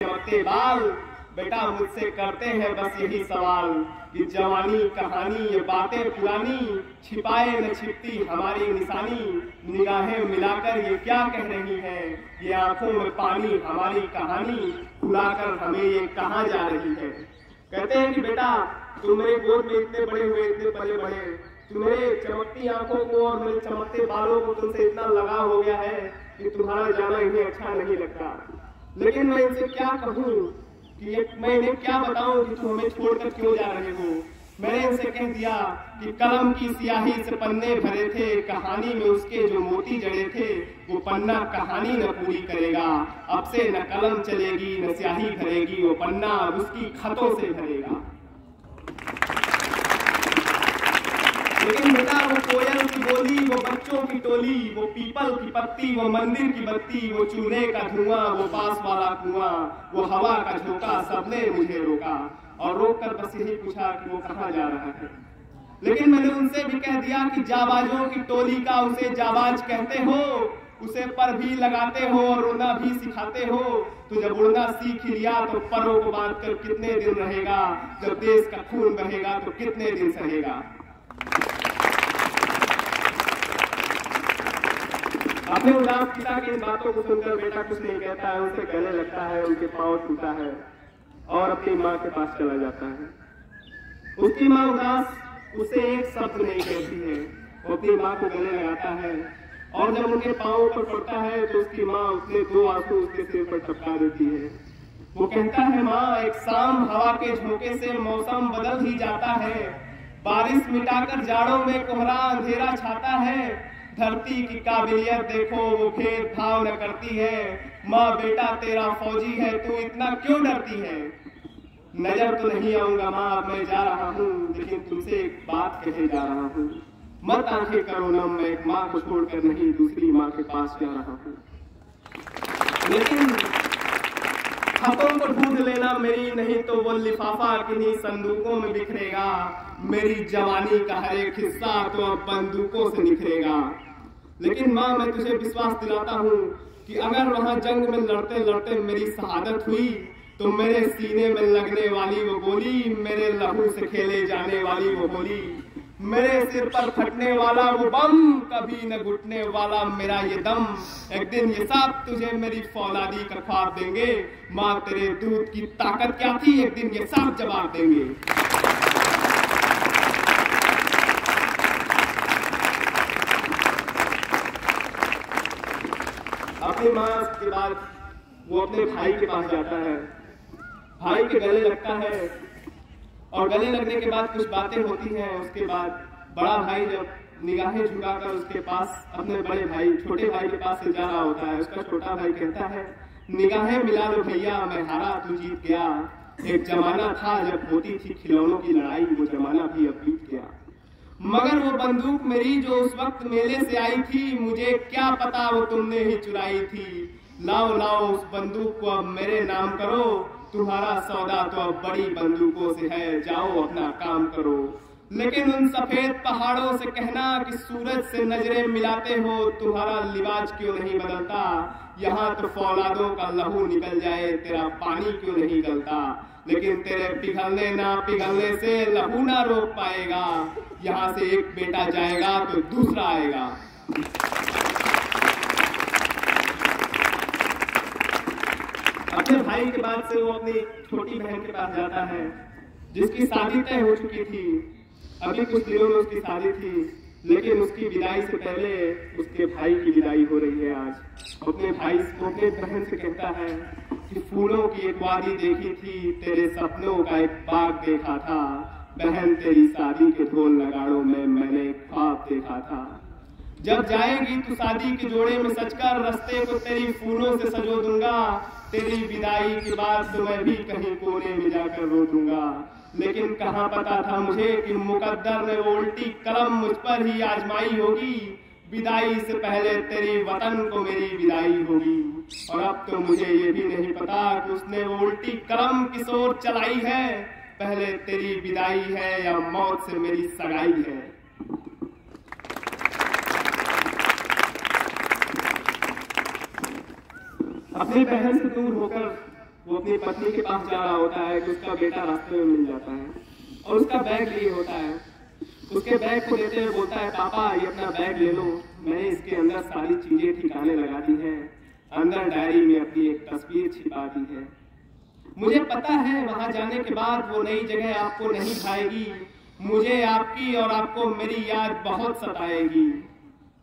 चमकते बाल। बेटा मुझसे करते हैं बस यही सवाल कि जवानी कहानी ये बातें पुरानी, छिपाए न छिपती हमारी निशानी। निगाहें मिलाकर ये क्या कह रही है, ये आंखों में पानी हमारी कहानी भुलाकर हमें ये कहाँ जा रही है। कहते हैं कि बेटा तुम मेरे गोद में इतने बड़े हुए, इतने पले बढ़े, तुम्हें चमकती आंखों को और मेरे चमकते बालों को तुमसे इतना लगाव हो गया है कि तुम्हारा जाना इन्हें अच्छा नहीं लगता। लेकिन मैं इनसे क्या कहूँ कि मैं इन्हें क्या बताऊं कि तुम हमें छोड़कर क्यों जा रहे हो। मैंने इनसे कह दिया कि कलम की स्याही से पन्ने भरे थे, कहानी में उसके जो मोती जड़े थे वो पन्ना कहानी न पूरी करेगा। अब से न कलम चलेगी न स्याही भरेगी, वो पन्ना उसकी खतों से भरेगा। लेकिन बेटा वो कोयल की बोली, वो बच्चों की टोली, वो पीपल की पत्ती, वो मंदिर की बत्ती, वो चूल्हे का धुआं, वो पास वाला कुआं, वो हवा का झोंका, सबने मुझे रोका और रोककर बस यही पूछा कि वो कहाँ जा रहा है। लेकिन मैंने उनसे भी कह दिया कि जाबाजों की टोली का उसे जाबाज कहते हो, उसे पर भी लगाते हो और उड़ना भी सिखाते हो। तो जब उड़ना सीख लिया तो परों को बांधकर कितने दिन रहेगा, जब देश का खून बहेगा तो कितने दिन सहेगा। अपने उदास पिता की इन बातों को सुनकर बेटा कुछ नहीं कहता है, उनसे गले लगता है, उनके पांव छूता है और अपनी माँ के पास चला जाता है। उसकी माँ उदास उसे एक शब्द नहीं कहती है, वो अपनी माँ को गले लगाता है और जब उनके पांव पर पड़ता है तो उसकी माँ उसने 2 आंसू उसके सिर पर टपका देती है। वो कहता है, माँ एक शाम हवा के झोंके से मौसम बदल ही जाता है, बारिश मिटाकर जाड़ों में कोहरा अंधेरा छाता है। धरती की काबिलियत देखो वो भेदभाव न करती है, माँ बेटा तेरा फौजी है तू इतना क्यों डरती है। नजर तो नहीं आऊंगा माँ, अब मैं जा रहा हूँ, लेकिन तुमसे एक बात कहे जा रहा हूँ, मत आंखें करो नम, मैं एक माँ को छोड़कर नहीं दूसरी माँ के पास जा रहा हूँ। लेकिन हाथों को ढूंढ लेना मेरी, नहीं तो वो लिफाफा किन्हीं संदूकों में बिखरेगा। मेरी जवानी का हर एक हिस्सा तो अब बंदूकों से निखरेगा। लेकिन माँ मैं तुझे विश्वास दिलाता हूँ कि अगर वहां जंग में लड़ते लड़ते मेरी शहादत हुई तो मेरे सीने में लगने वाली वो गोली, मेरे लहू से खेले जाने वाली वो होली, मेरे सिर पर फटने वाला वो बम, कभी न घुटने वाला मेरा ये दम, एक दिन ये सब तुझे मेरी फौलादी का ख्वाब देंगे। माँ तेरे दूध की ताकत क्या थी, एक दिन ये सब जवाब देंगे। अपनी माँ के बाद वो अपने भाई के पास जाता है, भाई के गले लगता है और गले लगने के बाद कुछ बातें होती हैं। उसके बाद बड़ा भाई जब निगाहें झुकाकर उसके पास अपने बड़े भाई छोटे भाई के पास से जा रहा होता है, उसका छोटा भाई कहता है, निगाहें मिला लो भैया, मैं हारा तू जीत गया। एक जमाना था जब होती थी खिलौनों की लड़ाई, वो जमाना भी अब बीत गया। मगर वो बंदूक मेरी जो उस वक्त मेले से आई थी, मुझे क्या पता वो तुमने ही चुराई थी। लाओ लाओ उस बंदूक को अब मेरे नाम करो, तुम्हारा सौदा तो अब बड़ी बंदूकों से है, जाओ अपना काम करो। लेकिन उन सफेद पहाड़ों से कहना कि सूरज से नजरें मिलाते हो, तुम्हारा लिबाज क्यों नहीं बदलता। यहाँ तो फौलादों का लहू निकल जाए, तेरा पानी क्यों नहीं गलता। लेकिन तेरे पिघलने ना पिघलने से लहू ना रोक पाएगा, यहाँ से एक बेटा जाएगा तो दूसरा आएगा। अपने भाई के बाद से वो अपनी छोटी बहन के पास जाता है जिसकी शादी तय हो चुकी थी। अभी कुछ दिनों में उसकी शादी थी, लेकिन उसकी विदाई से पहले उसके भाई की विदाई हो रही है आज। अपने भाई को अपने बहन से कहता है कि फूलों की एक वादी देखी थी, तेरे सपनों का एक बाग देखा था, बहन तेरी शादी के ढोल नगाड़ों में मैंने एक ख्वाब देखा था। जब जाएगी तू शादी के जोड़े में सजकर, रास्ते को तेरी फूलों से सजो दूंगा। तेरी विदाई के बाद तो मैं भी कहीं कोने में जाकर रो दूंगा। लेकिन कहाँ पता था मुझे कि मुकद्दर ने वो उल्टी कलम मुझ पर ही आजमाई होगी। विदाई से पहले तेरी वतन को मेरी विदाई होगी, और अब तो मुझे ये भी नहीं पता कि उसने वो उल्टी कलम किस ओर चलाई है। पहले तेरी विदाई है या मौत से मेरी सगाई है। अपनी बहन से दूर होकर वो अपनी पत्नी के पास जा रहा होता है कि उसका बेटा रास्ते में मिल जाता है और उसका बैग लिए होता है। उसके बैग को देते हुए बोलता है, पापा ये अपना बैग ले लो, मैंने इसके अंदर सारी चीजें ठिकाने लगा दी है, अंदर डायरी में अपनी एक तस्वीर छिपा दी है। मुझे पता है वहां जाने के बाद वो नई जगह आपको नहीं भाएगी, मुझे आपकी और आपको मेरी याद बहुत सताएगी,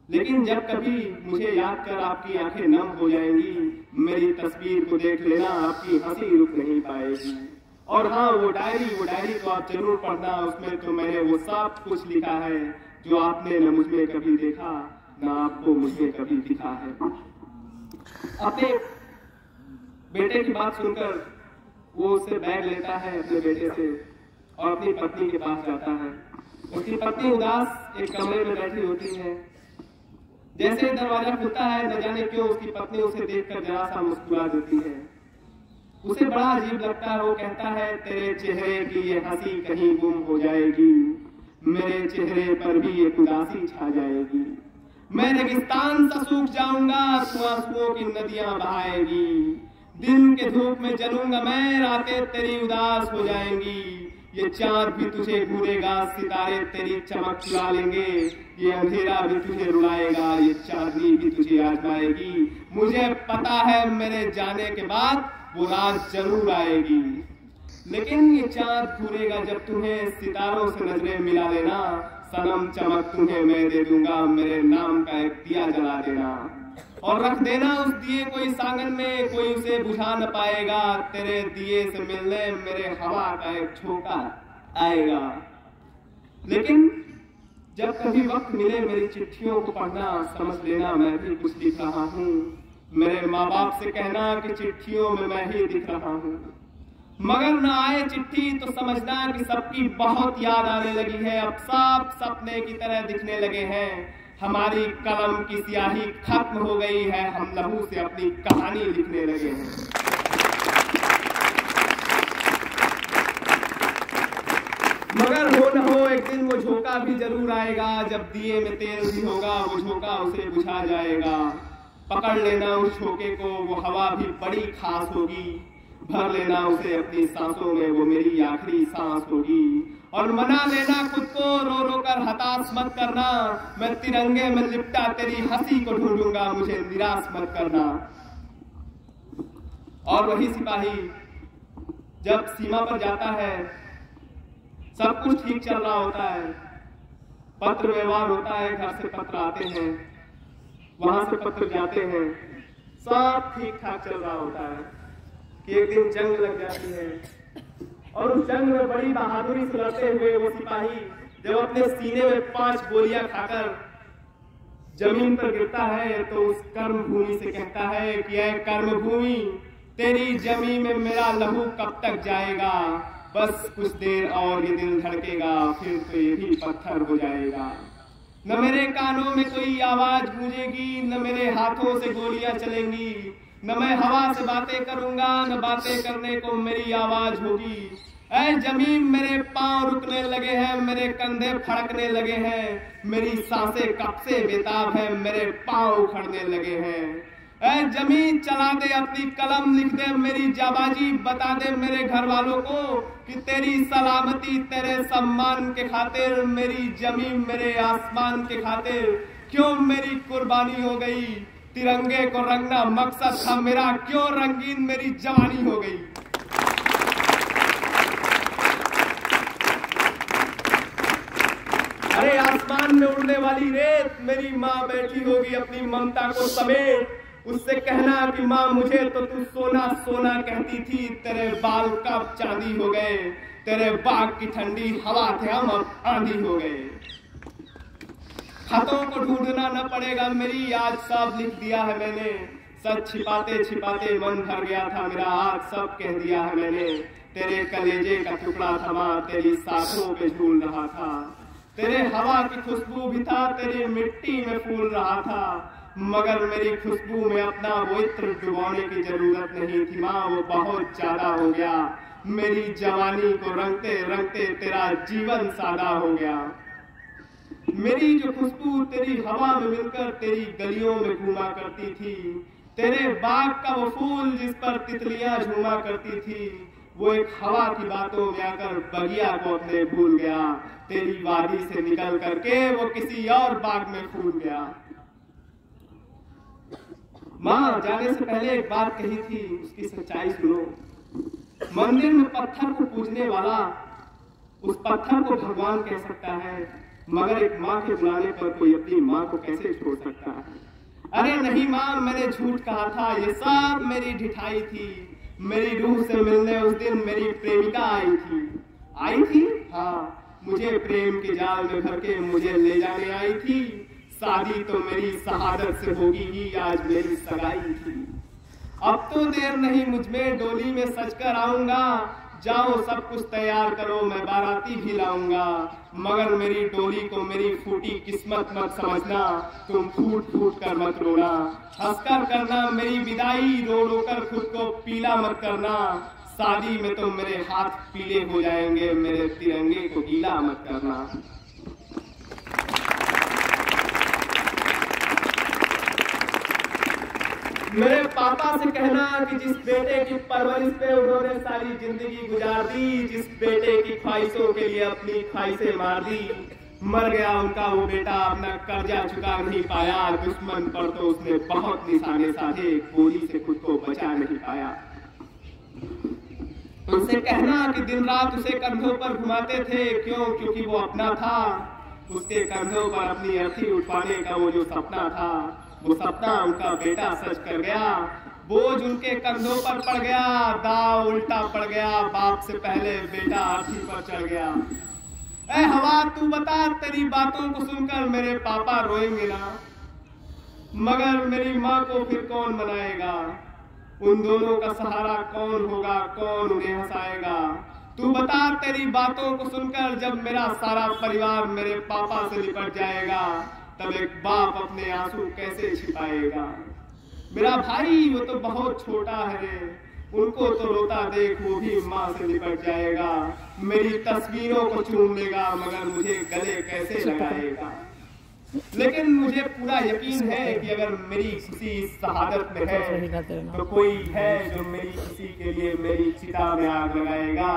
लेकिन जब कभी मुझे याद कर आपकी आंखें नम हो जाएंगी, मेरी तस्वीर को देख लेना, आपकी हंसी रुक नहीं पाएगी। और हाँ, वो डायरी तो आप जरूर पढ़ना, उसमें तो मैंने वो सब कुछ लिखा है जो आपने न मुझ में कभी देखा, न आपको मुझ में कभी दिखा है। अपने बेटे की बात सुनकर वो उससे बैग लेता है अपने बेटे से और अपनी पत्नी के पास जाता है। उसकी पत्नी उदास एक कमरे में बैठी होती है। जैसे दरवाजा खुलता है, न जाने क्यों उसकी पत्नी उसे देखकर जरा सा मुस्कुरा देती है। उसे बड़ा अजीब लगता है। वो कहता है, तेरे चेहरे की ये हंसी कहीं गुम हो जाएगी, मेरे चेहरे पर भी एक उदासी छा जाएगी, मैं रेगिस्तान सा सूख जाऊंगा, तू आंसुओं की नदियां बहाएगी, दिन के धूप में जलूंगा मैं, रातें तेरी उदास हो जाएंगी, ये चांद भी तुझे घूरेगा, सितारे तेरी चमक चुरा लेंगे, ये अंधेरा भी तुझे रुलाएगा, ये चांदनी भी तुझे आजमाएगी, मुझे पता है मेरे जाने के बाद वो रात जरूर आएगी, लेकिन ये चांद घूरेगा जब तुम्हें सितारों से नजरें मिला लेना, सनम चमक तुम्हें मैं दे दूंगा, मेरे नाम का एक दिया जला देना और रख देना उस दिए को इस आंगन में, कोई उसे बुझा न पाएगा, तेरे दिए से मिलने मेरे हवा का एक झोंका आएगा। लेकिन जब कभी वक्त मिले मेरी चिट्ठियों को पढ़ना, समझ लेना मैं भी कुछ लिख रहा हूँ, मेरे माँ बाप से कहना कि चिट्ठियों में मैं ही दिख रहा हूँ, मगर न आए चिट्ठी तो समझना कि सबकी बहुत याद आने लगी है, अब सब सपने की तरह दिखने लगे हैं, हमारी कलम की स्याही खत्म हो गई है, हम लहू से अपनी कहानी लिखने लगे हैं। मगर हो न हो एक दिन वो झोंका भी जरूर आएगा, जब दिए में तेल भी होगा वो झोंका उसे बुझा जाएगा, पकड़ लेना उस झोंके को, वो हवा भी बड़ी खास होगी, भर लेना उसे अपनी सांसों में, वो मेरी आखिरी सांस होगी, और मना लेना खुद को, रो रो कर हताश मत करना, मैं तिरंगे में लिपटा तेरी हंसी को ढूंढूंगा, मुझे निराश मत करना। और वही सिपाही जब सीमा पर जाता है, सब कुछ ठीक चल रहा होता है, पत्र व्यवहार होता है, घर से पत्र आते हैं, वहां से पत्र जाते हैं, सब ठीक ठाक चल रहा होता है कि एक दिन जंग लग जाती है और उस जंग में बड़ी बहादुरी से लड़ते हुए वो सिपाही जब अपने सीने में 5 गोलियां खाकर जमीन पर गिरता है तो उस कर्म भूमि से कहता है कि ऐ कर्म भूमि, तेरी जमीन में मेरा लहू कब तक जाएगा, बस कुछ देर और ये दिल धड़केगा, फिर तो ये भी पत्थर हो जाएगा, न मेरे कानों में कोई आवाज गूंजेगी, न मेरे हाथों से गोलियां चलेंगी, न मैं हवा से बातें करूंगा, न बातें करने को मेरी आवाज होगी, ऐ जमीन मेरे पांव रुकने लगे हैं, मेरे कंधे फड़कने लगे हैं, मेरी सांसें कब से बेताब है, मेरे पांव उखड़ने लगे हैं, ऐ जमीन चला दे अपनी कलम, लिख दे मेरी जाबाजी, बता दे मेरे घर वालों को कि तेरी सलामती तेरे सम्मान के खातिर, मेरी जमीन मेरे आसमान के खातिर क्यों मेरी कुर्बानी हो गई, तिरंगे को रंगना मकसद था मेरा, क्यों रंगीन मेरी जवानी हो गई। अरे आसमान में उड़ने वाली रेत, मेरी माँ बैठी होगी अपनी ममता को समेट, उससे कहना कि माँ मुझे तो तू सोना सोना कहती थी, तेरे बाल कब चांदी हो गए, तेरे बाग की ठंडी हवा थे हम अब आंधी हो गए। खतों को ढूंढना न पड़ेगा मेरी, आज सब लिख दिया है मैंने, सच छिपाते छिपाते मन भर गया था मेरा, आज सब कह दिया है मैंने, तेरे कलेजे का टुकड़ा थमा तेरी सांसों पे झूल रहा था, तेरे हवा की खुशबू भी था, तेरी मिट्टी में फूल रहा था, मगर मेरी खुशबू में अपना वो इत्र डुबोने की जरूरत नहीं थी माँ, वो बहुत ज्यादा हो गया, मेरी जवानी को रंगते रंगते तेरा जीवन सादा हो गया, मेरी जो खुशबू तेरी हवा में मिलकर तेरी गलियों में घूमा करती थी, तेरे बाग का वो फूल जिस पर तितलियां झूमा करती थी, वो एक हवा की बातों में आकर बगिया को अपने भूल गया। तेरी वादी से निकल करके वो किसी और बाग में फूल गया। माँ जाने से पहले एक बात कही थी, उसकी सच्चाई सुनो। मंदिर में पत्थर को पूजने वाला उस पत्थर को भगवान कह सकता है, मगर एक माँ के बुलाने पर कोई अपनी माँ को कैसे छोड़ सकता है? अरे नहीं माँ, मैंने झूठ कहा था, ये सब मेरी ढिठाई थी। मेरी रूह से मिलने उस दिन मेरी प्रेमिका आई थी। हाँ, मुझे प्रेम के जाल में भर के मुझे ले जाने आई थी। शादी तो मेरी शहादत से होगी ही, आज मेरी सगाई थी। अब तो देर नहीं, मुझ में डोली में सजकर आऊंगा। जाओ सब कुछ तैयार करो, मैं बाराती भी लाऊंगा। मगर मेरी डोली को मेरी फूटी किस्मत मत समझना, तुम फूट फूट कर मत रोना। हंसकर करना मेरी विदाई, रो रो कर खुद को पीला मत करना। शादी में तो मेरे हाथ पीले हो जाएंगे, मेरे तिरंगे को गीला मत करना। मेरे पापा से कहना कि जिस बेटे की परवरिश पे उन्होंने सारी जिंदगी गुजार दी, जिस बेटे की ख्वाहिशों के लिए अपनी ख्वाहिशें मार दी, मर गया उनका वो बेटा, अपना कर्जा चुका नहीं पाया। दुश्मन पर तो उसने बहुत निशाने साधे, गोली से खुद को बचा नहीं पाया। उनसे कहना कि दिन रात उसे कंधों पर घुमाते थे, क्यों? क्योंकि वो अपना था। उसके कंधों पर अपनी अर्थी उठाने का वो जो सपना था, वो सपना उनका बेटा सच कर गया। बोझ उनके कंधों पर पड़ गया, दाव उल्टा पड़ गया। बाप से पहले बेटा अर्थी पर चढ़ गया। ऐ हवा तू बता, तेरी बातों को सुनकर मेरे पापा रोएंगे ना, मगर मेरी माँ को फिर कौन मनाएगा? उन दोनों का सहारा कौन होगा? कौन उन्हें हंसाएगा? तू बता, तेरी बातों को सुनकर जब मेरा सारा परिवार मेरे पापा से लिपट जाएगा, तब एक बाप अपने आंसू कैसे छिपाएगा? मेरा भाई वो तो बहुत छोटा है, उनको तो रोता देख वो भी माँ से लिपट जाएगा। मेरी तस्वीरों को चूम लेगा, मगर मुझे गले कैसे लगाएगा? लेकिन मुझे पूरा यकीन है कि अगर मेरी खुशी इस शहादत में है, तो कोई है जो मेरी खुशी के लिए मेरी चिता में आग लगाएगा।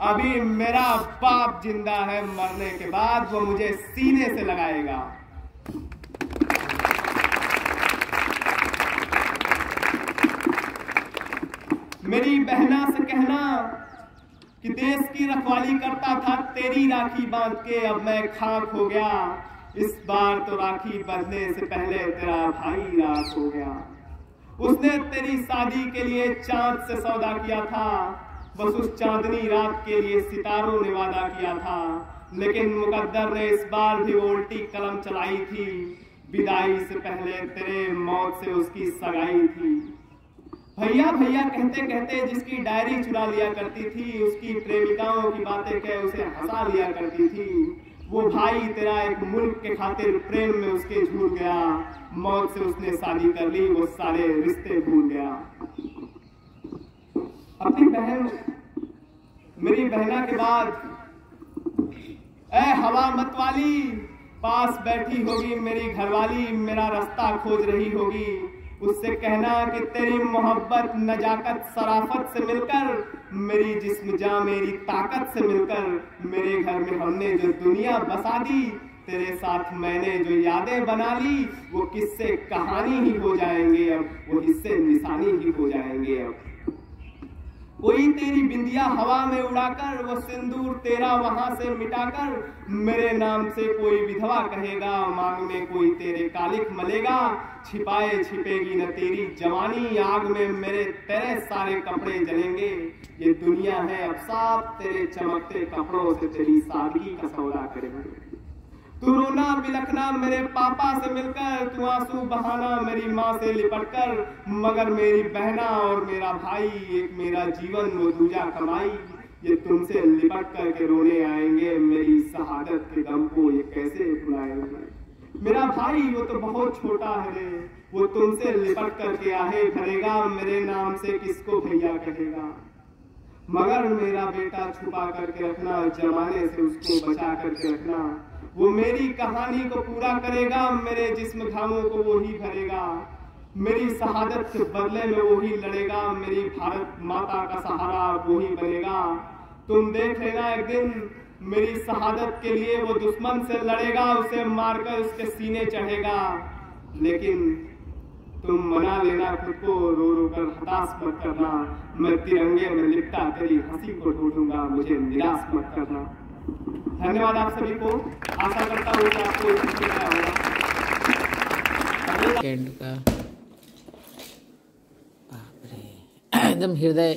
अभी मेरा बाप जिंदा है, मरने के बाद वो मुझे सीने से लगाएगा। मेरी बहना से कहना कि देश की रखवाली करता था तेरी राखी बांध के, अब मैं खाक हो गया। इस बार तो राखी बंधने से पहले तेरा भाई राख हो गया। उसने तेरी शादी के लिए चांद से सौदा किया था, बस उस चांदनी रात के लिए सितारों ने वादा किया था। लेकिन मुकद्दर ने इस बार भी उल्टी कलम चलाई थी। विदाई से पहले तेरे मौत से उसकी सगाई थी। भैया भैया कहते कहते जिसकी डायरी चुरा लिया करती थी, उसकी प्रेमिकाओं की बातें कह उसे हंसा लिया करती थी, वो भाई तेरा एक मुल्क के खातिर प्रेम में उसके झूल गया। मौत से उसने शादी कर ली, वो सारे रिश्ते भूल गया। अपनी बहन, मेरी बहना के बाद ऐ हवा मतवाली, पास बैठी होगी मेरी घरवाली, मेरा रास्ता खोज रही होगी। उससे कहना कि तेरी मोहब्बत नजाकत सराफत से मिलकर, मेरी जिस्म जान मेरी ताकत से मिलकर, मेरे घर में हमने जो दुनिया बसा दी, तेरे साथ मैंने जो यादें बना ली, वो किस्से कहानी ही हो जाएंगे अब, वो हिस्से निशानी ही हो जाएंगे अब। कोई तेरी बिंदिया हवा में उड़ाकर, वो सिंदूर तेरा वहां से मिटाकर, मेरे नाम से कोई विधवा कहेगा, मांग में कोई तेरे कालिख मलेगा। छिपाए छिपेगी न तेरी जवानी, आग में मेरे तेरे सारे कपड़े जलेंगे। ये दुनिया है अब साफ तेरे चमकते कपड़ों से तेरी सादगी का सौदा करेंगे। तू रोना बिलखना मेरे पापा से मिलकर, तू आंसू बहाना मेरी माँ से लिपटकर, मगर मेरी बहना और मेरा भाई, एक मेरा जीवन वो दूजा कमाई, ये तुमसे लिपट करके रोने आएंगे। मेरी शहादत के दम को ये कैसे भुलाएंगे? मेरा भाई वो तो बहुत छोटा है, वो तुमसे लिपट करके आहे भरेगा, मेरे नाम से किसको भैया कहेगा? मगर मेरा बेटा छुपा करके रखना, जमाने से उसको बचा करके रखना, वो मेरी कहानी को पूरा करेगा, मेरे जिस्म घावों को वो ही भरेगा। मेरी शहादत के बदले में वही लड़ेगा, मेरी भारत माता का सहारा वही बनेगा। तुम देख लेना एक दिन मेरी शहादत के लिए वो दुश्मन से लड़ेगा, उसे मारकर उसके सीने चढ़ेगा। लेकिन तुम मना लेना खुद को, रो रो कर हताश मत करना। मैं तिरंगे में लिपटा तेरी हंसी को ढूंढूंगा, मुझे निराश मत करना। धन्यवाद आप सभी को। आशा करता हूँ कि आपको इसमें आया होगा। एंड का बाप रे एकदम हृदय